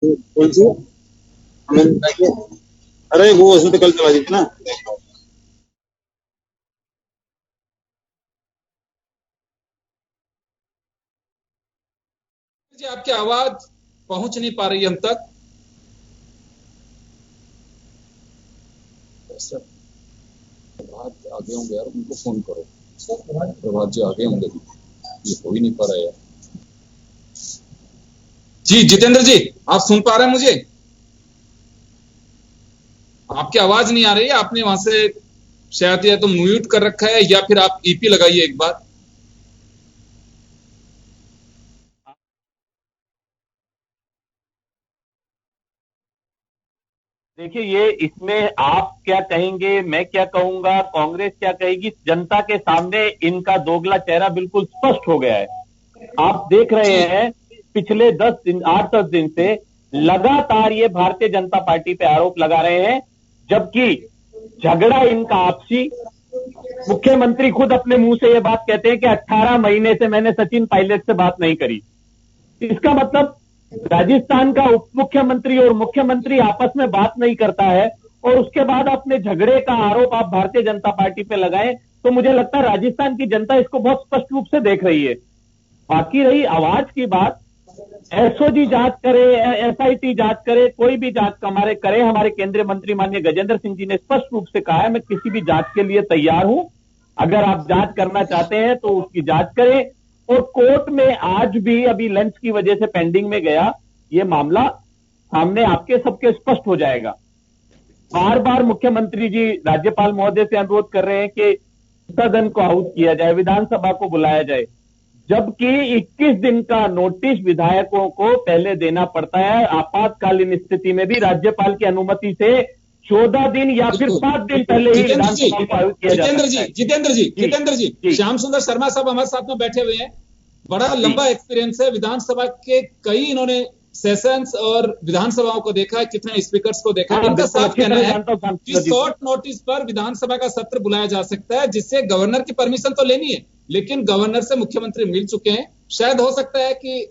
कौन सी अरे वो उसमें तो कल चला दी थी ना। जी आपकी आवाज पहुंच नहीं पा रही है हम तक। सर प्रभात आगे होंगे यार, उनको फोन करो। प्रभात जी आगे होंगे, ये हो ही नहीं पा रहा है यार। जी जितेंद्र जी, आप सुन पा रहे हैं मुझे? आपकी आवाज नहीं आ रही है, आपने वहां से शायद या तो म्यूट कर रखा है या फिर आप ईपी लगाइए एक बार। देखिए, ये इसमें आप क्या कहेंगे, मैं क्या कहूंगा, कांग्रेस क्या कहेगी, जनता के सामने इनका दोगला चेहरा बिल्कुल स्पष्ट हो गया है। आप देख रहे जी हैं पिछले 10 दिन, 8-10 दिन से लगातार ये भारतीय जनता पार्टी पे आरोप लगा रहे हैं, जबकि झगड़ा इनका आपसी। मुख्यमंत्री खुद अपने मुंह से ये बात कहते हैं कि 18 महीने से मैंने सचिन पायलट से बात नहीं करी। इसका मतलब राजस्थान का उप मुख्यमंत्री और मुख्यमंत्री आपस में बात नहीं करता है, और उसके बाद अपने झगड़े का आरोप आप भारतीय जनता पार्टी पे लगाएं, तो मुझे लगता है राजस्थान की जनता इसको बहुत स्पष्ट रूप से देख रही है। बाकी रही आवाज की बात, एसओजी जांच करे, एसआईटी जांच करे, कोई भी जांच हमारे करे, हमारे केंद्रीय मंत्री माननीय गजेंद्र सिंह जी ने स्पष्ट रूप से कहा है, मैं किसी भी जांच के लिए तैयार हूं। अगर आप जांच करना चाहते हैं तो उसकी जांच करें। और कोर्ट में आज भी अभी लंच की वजह से पेंडिंग में गया ये मामला, सामने आपके सबके स्पष्ट हो जाएगा। बार बार मुख्यमंत्री जी राज्यपाल महोदय से अनुरोध कर रहे हैं कि सदन को आहूत किया जाए, विधानसभा को बुलाया जाए, जबकि 21 दिन का नोटिस विधायकों को पहले देना पड़ता है। आपातकालीन स्थिति में भी राज्यपाल की अनुमति से 14 दिन या फिर बिल्कुल 7 दिन पहले ही जितेंद्र जी, विधानसभा को आयोजित किया जा जितेंद्र सकता जी, है। जितेंद्र जी, जी जितेंद्र जी, जी श्याम सुंदर शर्मा साहब हमारे साथ में बैठे हुए हैं। बड़ा जी लंबा एक्सपीरियंस है विधानसभा के, कई इन्होंने सेशंस और विधानसभाओं को देखा है, कितने स्पीकर्स को देखा है। हाँ, इनका बिल्कुल साफ अच्छी कहना तरह है जानता हूँ कि सांसद जी को। शॉर्ट नोटिस पर विधानसभा का सत्र बुलाया जा सकता है, जिससे गवर्नर की परमिशन तो लेनी है, लेकिन गवर्नर से मुख्यमंत्री मिल चुके हैं। शायद हो सकता है कि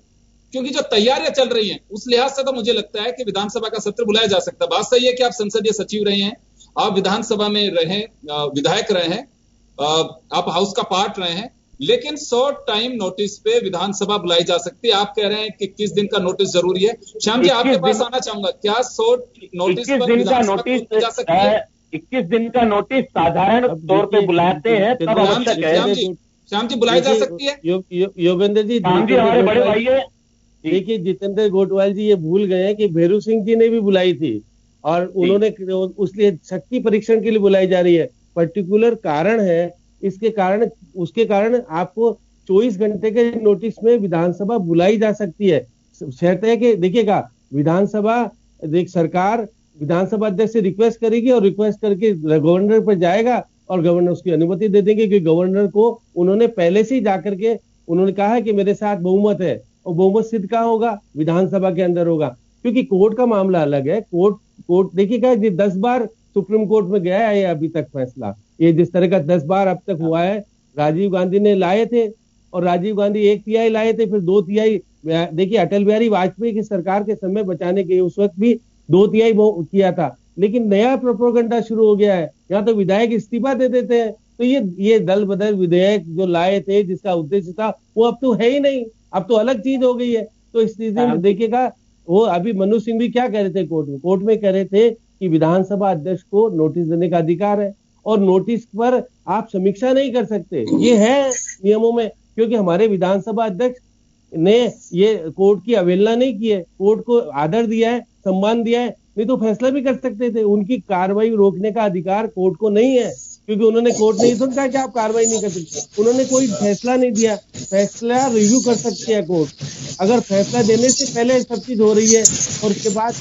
क्योंकि जो तैयारियां चल रही हैं उस लिहाज से तो मुझे लगता है कि विधानसभा का सत्र बुलाया जा सकता है। बात सही है कि आप संसदीय सचिव रहे हैं, आप विधानसभा में रहे, विधायक रहे हैं, आप हाउस का पार्ट रहे हैं, लेकिन शॉर्ट टाइम नोटिस पे विधानसभा बुलाई जा सकती है। आप कह रहे हैं कि 21 दिन का नोटिस जरूरी है। श्याम जी आपके 21 पास दिन आना चाहूंगा, क्या शॉर्ट नोटिस 21 पर दिन का विधानसभा नोटिस खोल दी जा सकती है? 21 दिन का नोटिस साधारण अब तौर पे देखिए बुलाते हैं तब श्याम जी, आवश्यक है। श्याम जी, श्याम जी बुलाई जा देखिए सकती है? योगेंद्र जी, राम जी जितेंद्र हमारे बड़े गोटवाल भाई है जी। देखिए जितेंद्र गोटवाल जी ये भूल गए हैं कि भैरू सिंह जी ने भी बुलाई थी, और जी उन्होंने उसलिए शक्ति परीक्षण के लिए बुलाई जा रही है। पर्टिकुलर कारण है, इसके कारण उसके कारण आपको 24 घंटे के नोटिस में विधानसभा बुलाई जा सकती है। शर्त है कि देखिएगा, विधानसभा देख सरकार विधानसभा अध्यक्ष से रिक्वेस्ट करेगी और रिक्वेस्ट करके गवर्नर पर जाएगा, और गवर्नर उसकी अनुमति दे देंगे, क्योंकि गवर्नर को उन्होंने पहले से ही जाकर के उन्होंने कहा है कि मेरे साथ बहुमत है। और बहुमत सिद्ध कहाँ होगा? विधानसभा के अंदर होगा, क्योंकि कोर्ट का मामला अलग है। कोर्ट कोर्ट देखिएगा, ये 10 बार सुप्रीम कोर्ट में गया है ये अभी तक फैसला, ये जिस तरह का 10 बार अब तक हुआ है। राजीव गांधी ने लाए थे, और राजीव गांधी 1 तिहाई लाए थे, फिर 2 तिहाई। देखिए अटल बिहारी वाजपेयी की सरकार के समय बचाने के उस वक्त भी 2 तिहाई किया था, लेकिन नया प्रोपोगंडा शुरू हो गया है। यहाँ तो विधायक इस्तीफा दे देते हैं, तो ये दल बदल विधेयक जो लाए थे जिसका उद्देश्य था वो अब तो है ही नहीं, अब तो अलग चीज हो गई है। तो इस चीज में देखिएगा, वो अभी मनु सिंह भी क्या कह रहे थे कोर्ट में कह रहे थे कि विधानसभा अध्यक्ष को नोटिस देने का अधिकार है, और नोटिस पर आप समीक्षा नहीं कर सकते, ये है नियमों में। क्योंकि हमारे विधानसभा अध्यक्ष ने ये कोर्ट की अवहेलना नहीं की है, कोर्ट को आदर दिया है, सम्मान दिया है, नहीं तो फैसला भी कर सकते थे। उनकी कार्रवाई रोकने का अधिकार कोर्ट को नहीं है, क्योंकि उन्होंने कोर्ट नहीं सुनता कि आप कार्रवाई नहीं कर सकते, उन्होंने कोई फैसला नहीं दिया। फैसला रिव्यू कर सकती है कोर्ट, अगर फैसला देने से पहले सब चीज हो रही है, और उसके बाद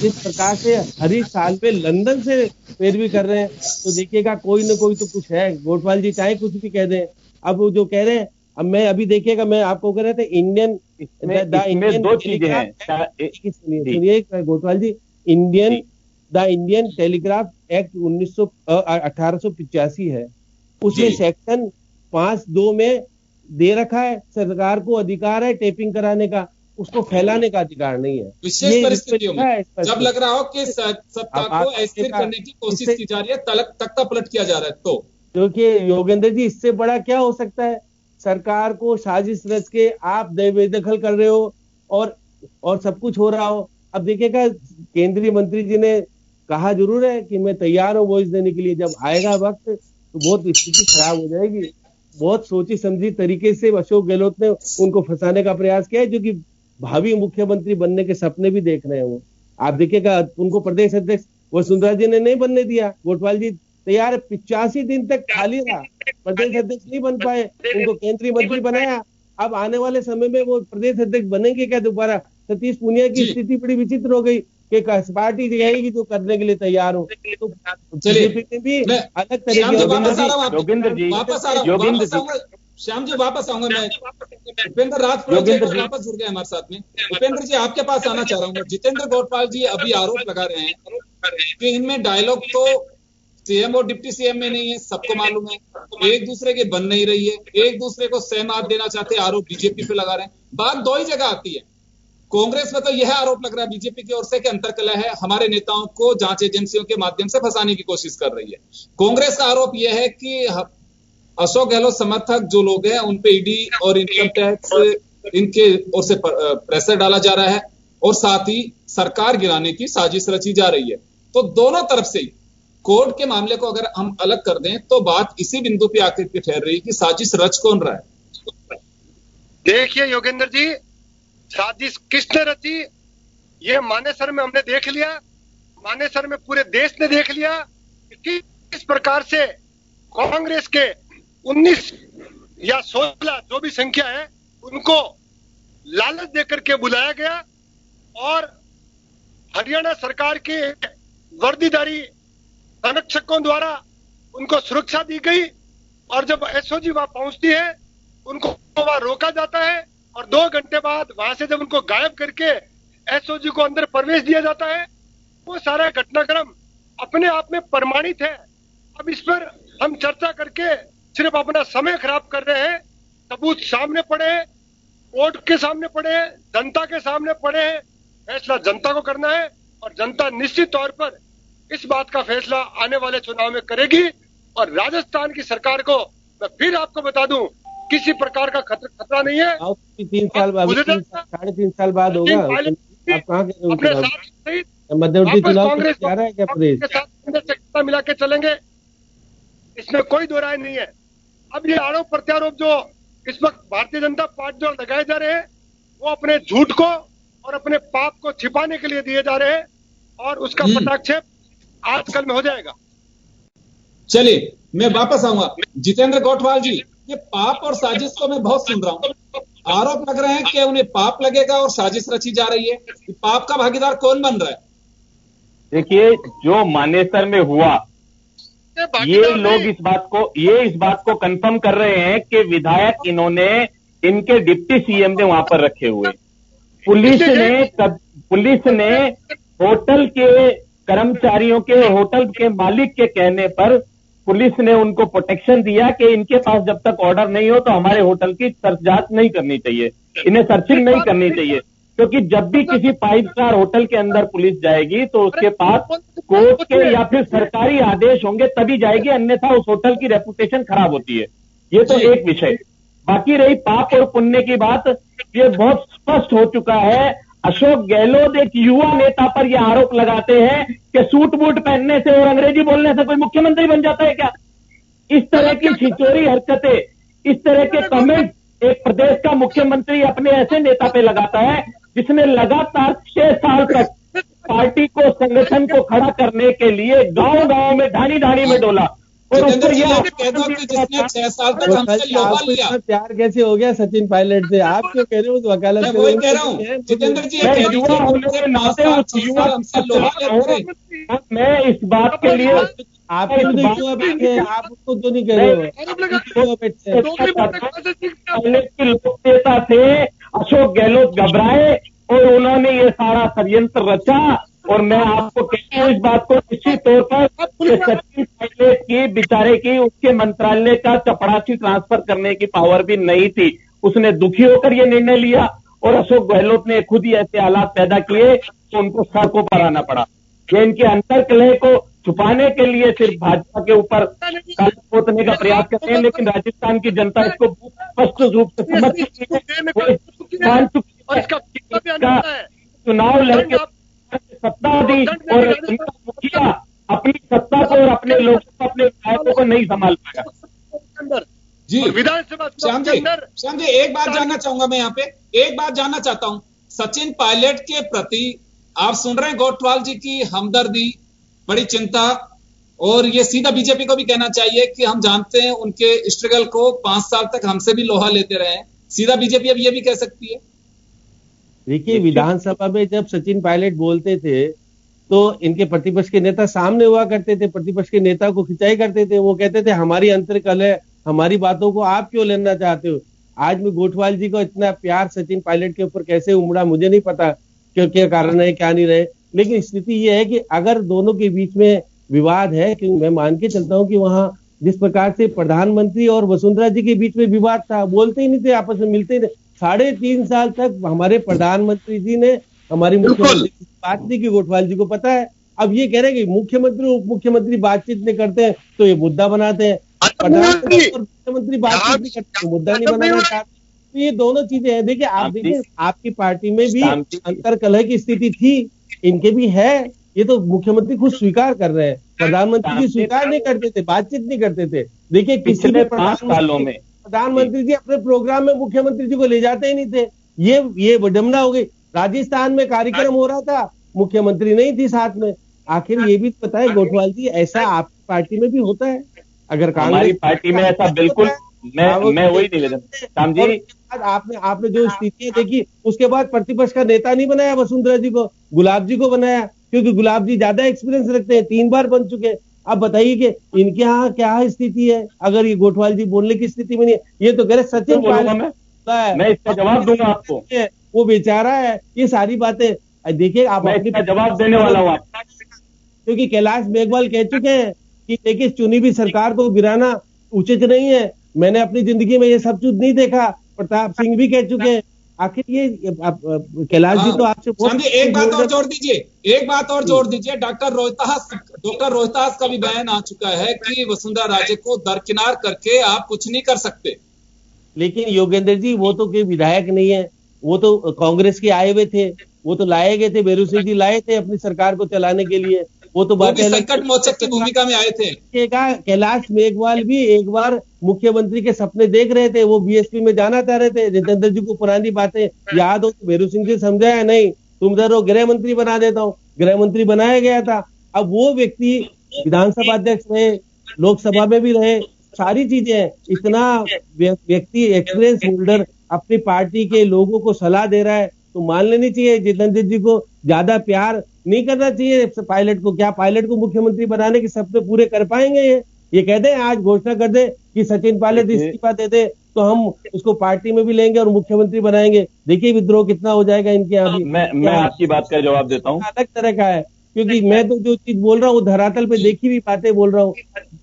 जिस प्रकार से हर एक साल पे लंदन से पैरवी कर रहे हैं, तो देखिएगा कोई ना कोई तो कुछ है। गोटवाल जी चाहे कुछ भी कह दें, अब वो जो कह रहे हैं, अब मैं अभी देखिएगा, मैं आपको कह रहे थे इंडियन द इसमें इंडियन दो चीजें टेलीग्राफ हैं एक्ट, सुनिए जी सुनिए गोटवाल जी, इंडियन जी द इंडियन टेलीग्राफ एक्ट 1885 है, जी उसमें सेक्शन 5(2) में दे रखा है सरकार को अधिकार है टेपिंग कराने का। उसको फैलाने का अधिकार नहीं है। विशेष ये परिस्थितियों इसमें लिखा है में स्पष्ट। जब लग रहा हो कि सत्ता अब आप को अस्थिर देखा, करने की कोशिश इससे- की जा रही है, तख्ता पलट किया जा रहा है, तो क्योंकि योगेंद्र जी इससे बड़ा क्या हो सकता है? सरकार को साजिश रच के आप बेदखल कर रहे हो और सब कुछ हो रहा हो। अब देखिएगा, केंद्रीय मंत्री जी ने कहा जरूर है कि मैं तैयार हूं वॉइस देने के लिए, जब आएगा वक्त तो बहुत स्थिति खराब हो जाएगी। बहुत सोची समझी तरीके से अशोक गहलोत ने उनको फंसाने का प्रयास किया है, जो कि भावी मुख्यमंत्री बनने के सपने भी देख रहे हैं वो। आप देखिएगा, उनको प्रदेश अध्यक्ष वसुंधरा जी ने नहीं बनने दिया। गोठवाल जी तैयार 85 दिन तक खाली रहा, प्रदेश अध्यक्ष नहीं बन पाए, उनको केंद्रीय मंत्री बनाया। अब आने वाले समय में वो प्रदेश अध्यक्ष बनेंगे क्या दोबारा? सतीश पूनिया की जी। स्थिति बड़ी विचित्र हो गई कि पार्टी रहेगी जो करने के लिए तैयार हो। तो चलिए, बीजेपी में भी मैं अलग तरह श्याम की जी वापस आ रहा हूँ, योगेंद्र जी, वापस आ रहा हूँ, योगेंद्र वापस जी। आऊंगा श्याम जी, वापस आऊंगा मैं। उपेंद्र राजपुरोहित योगेंद्र जी जी। वापस जुड़ गए हमारे साथ में। उपेंद्र जी, आपके पास आना चाह रहा हूँ मैं। जितेंद्र गौडपाल जी अभी आरोप लगा रहे हैं कि इनमें डायलॉग तो सीएम और डिप्टी सीएम में नहीं है, सबको मालूम है। एक दूसरे के बन नहीं रही है, एक दूसरे को सहमत देना चाहते हैं, आरोप बीजेपी पे लगा रहे हैं। बात दो ही जगह आती है। कांग्रेस में तो यह आरोप लग रहा है बीजेपी की ओर से कि अंतरकलह है, हमारे नेताओं को जांच एजेंसियों के माध्यम से फंसाने की कोशिश कर रही है। कांग्रेस का आरोप यह है कि अशोक गहलोत समर्थक जो लोग हैं उन पे ईडी और इनकम टैक्स इनके ओर से प्रेशर डाला जा रहा है और साथ ही सरकार गिराने की साजिश रची जा रही है। तो दोनों तरफ से ही कोर्ट के मामले को अगर हम अलग कर दें तो बात इसी बिंदु पे आकर के ठहर रही है कि साजिश रच कौन रहा है। देखिए योगेंद्र जी, साजिश किसने रची ये मानेसर में हमने देख लिया, मानेसर में पूरे देश ने देख लिया कि किस प्रकार से कांग्रेस के 19 या 16 जो भी संख्या है उनको लालच देकर के बुलाया गया और हरियाणा सरकार के वर्दीधारी संरक्षकों द्वारा उनको सुरक्षा दी गई और जब एसओजी वहां पहुंचती है उनको वहां रोका जाता है और 2 घंटे बाद वहां से जब उनको गायब करके एसओजी को अंदर प्रवेश दिया जाता है, वो सारा घटनाक्रम अपने आप में प्रमाणित है। अब इस पर हम चर्चा करके सिर्फ अपना समय खराब कर रहे हैं। सबूत सामने पड़े हैं, कोर्ट के सामने पड़े हैं, जनता के सामने पड़े हैं। फैसला जनता को करना है और जनता निश्चित तौर पर इस बात का फैसला आने वाले चुनाव में करेगी। और राजस्थान की सरकार को मैं फिर आपको बता दूं, किसी प्रकार का खतरा नहीं है। 3 साल बाद, 3.5 साल बाद होगा। आप कहाँ गए अपने चुनाव? साथ सहित मध्यवर्ती वापस चुनाव कांग्रेस जा रहा है क्या प्रदेश? के साथ कांग्रेस से कितना मिला के चलेंगे, इसमें कोई दो राय नहीं है। अब ये आरोप प्रत्यारोप जो इस वक्त भारतीय जनता पार्टी जो लगाए जा रहे हैं वो अपने झूठ को और अपने पाप को छिपाने के लिए दिए जा रहे हैं और उसका पटाक्षेप आजकल में हो जाएगा। चलिए, मैं वापस आऊंगा। जितेंद्र गौठवाल जी, ये पाप और साजिश को मैं बहुत सुन रहा हूं। आरोप लग रहे हैं कि उन्हें पाप लगेगा और साजिश रची जा रही है। पाप का भागीदार कौन बन रहा है? देखिए, जो मानेसर में हुआ, ये लोग इस बात को कंफर्म कर रहे हैं कि विधायक इन्होंने इनके डिप्टी सीएम ने वहां पर रखे हुए। पुलिस ने होटल के कर्मचारियों के, होटल के मालिक के कहने पर पुलिस ने उनको प्रोटेक्शन दिया कि इनके पास जब तक ऑर्डर नहीं हो तो हमारे होटल की सर्च जांच नहीं करनी चाहिए, इन्हें सर्चिंग नहीं करनी चाहिए। क्योंकि जब भी किसी 5 स्टार होटल के अंदर पुलिस जाएगी तो उसके पास कोर्ट के या फिर सरकारी आदेश होंगे तभी जाएगी, अन्यथा उस होटल की रेपुटेशन खराब होती है। ये तो एक विषय। बाकी रही पाप और पुण्य की बात, ये बहुत स्पष्ट हो चुका है। अशोक गहलोत एक युवा नेता पर यह आरोप लगाते हैं कि सूट बूट पहनने से और अंग्रेजी बोलने से कोई मुख्यमंत्री बन जाता है क्या? इस तरह की छिचोरी हरकतें, इस तरह के कमेंट एक प्रदेश का मुख्यमंत्री अपने ऐसे नेता पे लगाता है जिसने लगातार 6 साल तक पार्टी को, संगठन को खड़ा करने के लिए गांव-गांव में, ढाणी-ढाणी में डोला। और जितेंद्र जी, आप कह दो कि जिसने 6 साल तक हमसे लोहा लिया। प्यार कैसे हो गया सचिन पायलट से? आप क्यों कह रहे हो उस वकालत? मैं वही कह रहा हूँ जितेंद्र जी, युवा होने के नाते उस युवा हमसे लोहा लेते। मैं इस बात के लिए आप आप उसको तो नहीं कह रहे हो। पहले के लोक नेता थे अशोक गहलोत घबराए और उन्होंने ये सारा षड्यंत्र रचा। और मैं आपको कहती हूँ इस बात को निश्चित तौर पर सचिन पायलट की बेचारे की उसके मंत्रालय का चपरासी ट्रांसफर करने की पावर भी नहीं थी। उसने दुखी होकर ये निर्णय लिया और अशोक गहलोत ने खुद ही ऐसे हालात पैदा किए तो उनको सड़कों पर आना पड़ा। ये इनके अंतर कलह को छुपाने के लिए सिर्फ भाजपा के ऊपर काला पोतने का प्रयास करते हैं, लेकिन राजस्थान की जनता इसको स्पष्ट रूप से समझ चुकी है, मान चुकी है। चुनाव लड़के सत्ता दी और इनका मुखिया अपनी सत्ता को और अपने लोगों को, अपने विधायकों को नहीं संभाल पाया। जी विधानसभा श्याम जी एक बात जानना चाहूंगा मैं यहाँ पे, एक बात जानना चाहता हूँ सचिन पायलट के प्रति आप सुन रहे हैं गोठवाल जी की हमदर्दी, बड़ी चिंता, और ये सीधा बीजेपी को भी कहना चाहिए कि हम जानते हैं उनके स्ट्रगल को, 5 साल तक हमसे भी लोहा लेते रहे हैं, सीधा बीजेपी अब ये भी कह सकती है। देखिए, विधानसभा में जब सचिन पायलट बोलते थे तो इनके प्रतिपक्ष के नेता सामने हुआ करते थे, प्रतिपक्ष के नेता को खिंचाई करते थे, वो कहते थे हमारी अंतर्कलह, हमारी बातों को आप क्यों लेना चाहते हो। आज में गोठवाल जी को इतना प्यार सचिन पायलट के ऊपर कैसे उमड़ा मुझे नहीं पता, क्यों क्या कारण है क्या नहीं रहे, लेकिन स्थिति ये है कि अगर दोनों के बीच में विवाद है, क्योंकि मैं मान के चलता हूं कि वहां जिस प्रकार से प्रधानमंत्री और वसुंधरा जी के बीच में विवाद था, बोलते ही नहीं थे, आपस में मिलते ही नहीं, 3.5 साल तक हमारे प्रधानमंत्री जी ने हमारी मुख्यमंत्री की बात नहीं की, गोठवाल जी को पता है। अब ये कह रहे हैं कि मुख्यमंत्री उप मुख्यमंत्री बातचीत नहीं करते हैं तो ये मुद्दा बनाते हैं, प्रधानमंत्री और मुख्यमंत्री बातचीत नहीं करते मुद्दा नहीं बनाना चाहते। तो ये दोनों चीजें हैं। देखिए, आप देखिए आपकी पार्टी में भी अंतर कलह की स्थिति थी, इनके भी है, ये तो मुख्यमंत्री खुद स्वीकार कर रहे हैं। प्रधानमंत्री जी स्वीकार नहीं करते थे, बातचीत नहीं करते थे। देखिए, किसी भी 5 सालों में प्रधानमंत्री जी अपने प्रोग्राम में मुख्यमंत्री जी को ले जाते ही नहीं थे। ये विडंबना हो गई। राजस्थान में कार्यक्रम हो रहा था, मुख्यमंत्री नहीं थी साथ में। आखिर ये भी पता है गोठवाल जी, ऐसा आपकी पार्टी में भी होता है। अगर हमारी पार्टी में ऐसा बिल्कुल, मैं वही निवेदन श्याम जी, आपने जो स्थिति देखी, उसके बाद प्रतिपक्ष का नेता नहीं बनाया वसुंधरा जी को, गुलाब जी को बनाया, क्योंकि गुलाब जी ज्यादा एक्सपीरियंस रखते हैं, 3 बार बन चुके। अब बताइए कि इनके यहाँ क्या स्थिति है, अगर ये गोठवाल जी बोलने की स्थिति में नहीं है। ये तो कह रहे सचिन पायलट, मैं इसका जवाब दूंगा आपको, वो बेचारा है, ये सारी बातें देखिए आप अपनी जवाब देने वाला हूँ, क्योंकि कैलाश मेघवाल कह चुके हैं कि देखिए चुनी हुई सरकार को गिराना उचित नहीं है, मैंने अपनी जिंदगी में ये सब कुछ नहीं देखा। प्रताप सिंह भी कह चुके हैं। आखिर ये कैलाश जी तो आपसे एक बात और जोड़ दीजिए, डॉक्टर रोहतास का भी बयान आ चुका है कि वसुंधरा राजे को दरकिनार करके आप कुछ नहीं कर सकते। लेकिन योगेंद्र जी, वो तो कोई विधायक नहीं है, वो तो कांग्रेस के आए हुए थे, वो तो लाए गए थे, बेरू सिंह जी लाए थे अपनी सरकार को चलाने के लिए, वो तो बात संकट मोचक की भूमिका में आए थे। कैलाश मेघवाल भी एक बार मुख्यमंत्री के सपने देख रहे थे, वो बीएसपी में जाना चाह रहे थे। जितेंद्र जी को पुरानी बातें याद हो तो बेरू सिंह जी समझाया, नहीं तुम जरा गृह मंत्री बना देता हूँ, गृह मंत्री बनाया गया था। अब वो व्यक्ति विधानसभा अध्यक्ष रहे, लोकसभा में भी रहे, सारी चीजें हैं। इतना व्यक्ति एक्सपीरियंस होल्डर अपनी पार्टी के लोगों को सलाह दे रहा है तो मान लेनी चाहिए। जितेंद्र जी को ज्यादा प्यार नहीं करना चाहिए पायलट को। क्या पायलट को मुख्यमंत्री बनाने के सपने पूरे कर पाएंगे? ये कहते हैं आज घोषणा कर दे कि सचिन पायलट इस्तीफा दे दे तो हम उसको पार्टी में भी लेंगे और मुख्यमंत्री बनाएंगे। देखिए विद्रोह कितना हो जाएगा इनके यहाँ भी। मैं आपकी बात का जवाब देता हूँ। अलग तरह का है, क्योंकि मैं तो जो चीज बोल रहा हूँ वो धरातल पे देखी हुई बातें बोल रहा हूँ।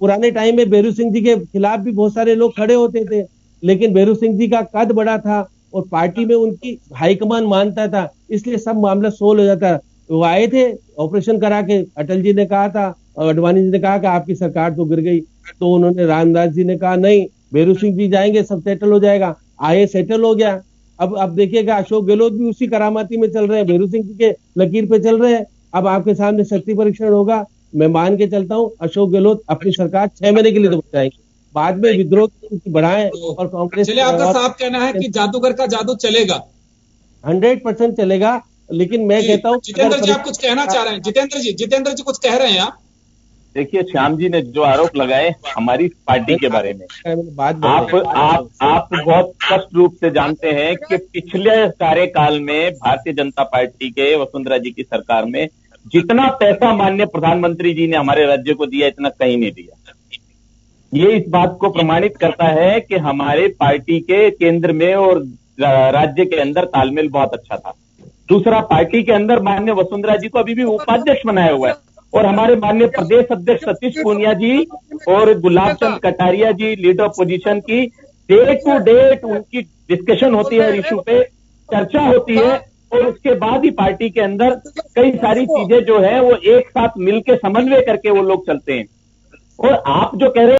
पुराने टाइम में बेरू सिंह जी के खिलाफ भी बहुत सारे लोग खड़े होते थे, लेकिन बेरू सिंह जी का कद बड़ा था और पार्टी में उनकी हाईकमान मानता था, इसलिए सब मामला सोल्व हो जाता। वो आए थे ऑपरेशन करा के, अटल जी ने कहा था और अडवाणी जी ने कहा कि आपकी सरकार तो गिर गई, तो उन्होंने रामदास जी ने कहा नहीं बेरू सिंह जी जाएंगे सब सेटल हो जाएगा। आए सेटल हो गया। अब देखिएगा अशोक गहलोत भी उसी करामाती में चल रहे हैं, बेरू सिंह जी के लकीर पे चल रहे हैं। अब आपके सामने शक्ति परीक्षण होगा, मैं मान के चलता हूँ अशोक गहलोत अपनी सरकार 6 महीने के लिए तो बचाएंगे, बाद में विद्रोह बढ़ाएं और कांग्रेस। चलिए, आपका साफ कहना है कि जादूगर का जादू चलेगा, 100% चलेगा। लेकिन मैं कहता हूँ जितेंद्र जी आप कुछ कहना चाह रहे हैं? जितेंद्र जी कुछ कह रहे हैं आप? देखिए श्याम जी ने जो आरोप लगाए हमारी पार्टी के बारे में, आप बहुत स्पष्ट रूप से जानते हैं कि पिछले कार्यकाल में भारतीय जनता पार्टी के वसुंधरा जी की सरकार में जितना पैसा माननीय प्रधानमंत्री जी ने हमारे राज्य को दिया इतना कहीं नहीं दिया। ये इस बात को प्रमाणित करता है कि हमारे पार्टी के केंद्र में और राज्य के अंदर तालमेल बहुत अच्छा था। दूसरा, पार्टी के अंदर माननीय वसुंधरा जी को अभी भी उपाध्यक्ष बनाया हुआ है और हमारे माननीय प्रदेश अध्यक्ष सतीश पूनिया जी और गुलाब चंद कटारिया जी लीडर ऑफ पोजीशन की डे टू डेट उनकी डिस्कशन होती है इशू पे चर्चा होती है और उसके बाद ही पार्टी के अंदर कई सारी चीजें जो है वो एक साथ मिलके समन्वय करके वो लोग चलते हैं। और आप जो कह रहे हैं